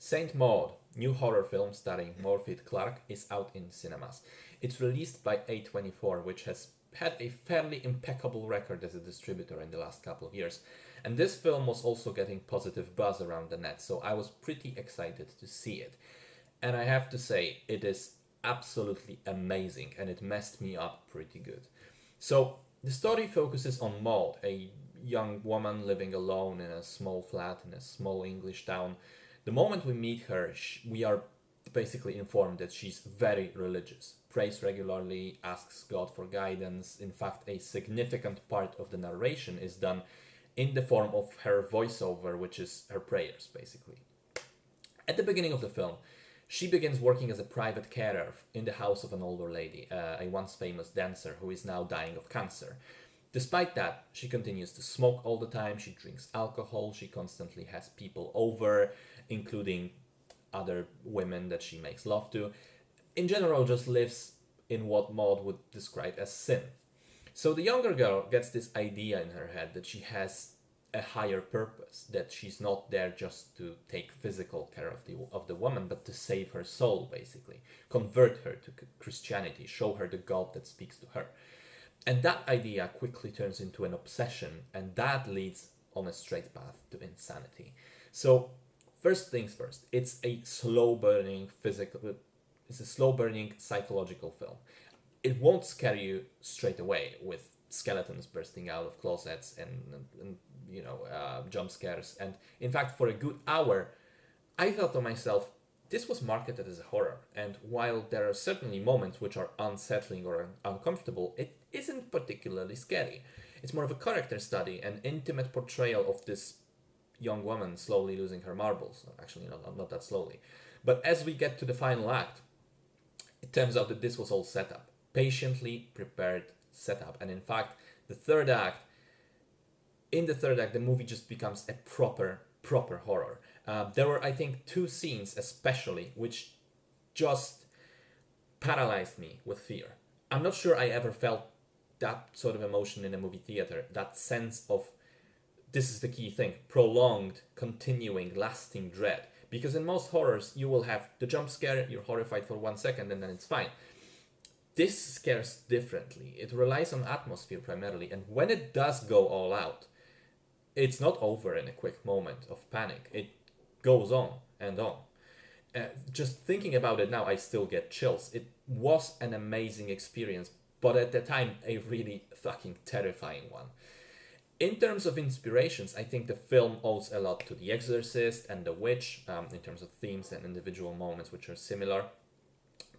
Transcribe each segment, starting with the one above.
Saint Maud, new horror film starring Morpeth Clark, is out in cinemas. It's released by A24, which has had a fairly impeccable record as a distributor in the last couple of years. And this film was also getting positive buzz around the net, so I was pretty excited to see it. And I have to say, it is absolutely amazing, and it messed me up pretty good. So, the story focuses on Maud, a young woman living alone in a small flat in a small English town. The moment we meet her, we are basically informed that she's very religious, prays regularly, asks God for guidance. In fact, a significant part of the narration is done in the form of her voiceover, which is her prayers, basically. At the beginning of the film, she begins working as a private carer in the house of an older lady, a once famous dancer who is now dying of cancer. Despite that, she continues to smoke all the time, she drinks alcohol, she constantly has people over, including other women that she makes love to. In general, just lives in what Maud would describe as sin. So the younger girl gets this idea in her head that she has a higher purpose, that she's not there just to take physical care of the woman, but to save her soul, basically. Convert her to Christianity, show her the God that speaks to her. And that idea quickly turns into an obsession, and that leads on a straight path to insanity. So, first things first, it's a slow burning psychological film. It won't scare you straight away with skeletons bursting out of closets and jump scares. And in fact, for a good hour, I thought to myself, this was marketed as a horror, and while there are certainly moments which are unsettling or uncomfortable, it isn't particularly scary. It's more of a character study, an intimate portrayal of this young woman slowly losing her marbles. Actually, not that slowly. But as we get to the final act, it turns out that this was all set up. Patiently prepared setup. And in fact, in the third act, the movie just becomes a proper horror. There were, I think, two scenes especially which just paralyzed me with fear. I'm not sure I ever felt that sort of emotion in a movie theater, that sense of, this is the key thing, prolonged, continuing, lasting dread. Because in most horrors, you will have the jump scare, you're horrified for 1 second, and then it's fine. This scares differently. It relies on atmosphere primarily, and when it does go all out, it's not over in a quick moment of panic. It goes on and on. Just thinking about it now, I still get chills. It was an amazing experience, but at the time, a really fucking terrifying one. In terms of inspirations, I think the film owes a lot to The Exorcist and The Witch, in terms of themes and individual moments which are similar,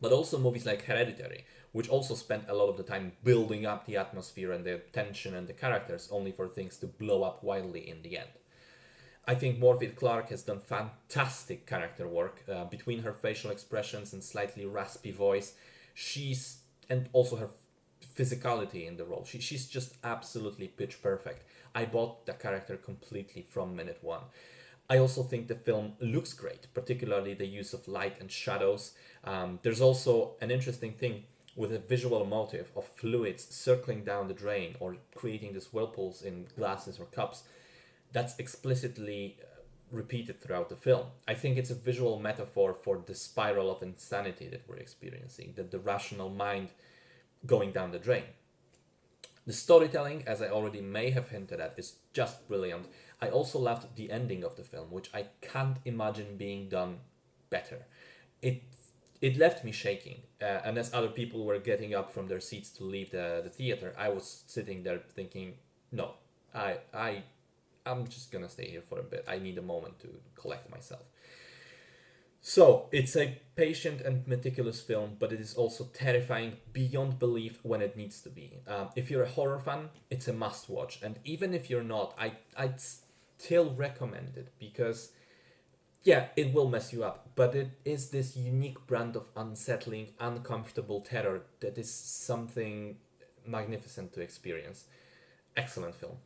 but also movies like Hereditary, which also spent a lot of the time building up the atmosphere and the tension and the characters, only for things to blow up wildly in the end. I think Morpeth Clark has done fantastic character work, between her facial expressions and slightly raspy voice. And also her physicality in the role. She's just absolutely pitch perfect. I bought the character completely from minute one. I also think the film looks great, particularly the use of light and shadows. There's also an interesting thing with a visual motif of fluids circling down the drain or creating these whirlpools in glasses or cups that's explicitly repeated throughout the film. I think it's a visual metaphor for the spiral of insanity that we're experiencing, that the rational mind going down the drain. The storytelling, as I already may have hinted at, is just brilliant. I also loved the ending of the film, which I can't imagine being done better. It left me shaking, and as other people were getting up from their seats to leave the theater, I was sitting there thinking, no, I'm just gonna stay here for a bit. I need a moment to collect myself. So, it's a patient and meticulous film, but it is also terrifying beyond belief when it needs to be. If you're a horror fan, it's a must watch. And even if you're not, I'd still recommend it because, yeah, it will mess you up. But it is this unique brand of unsettling, uncomfortable terror that is something magnificent to experience. Excellent film.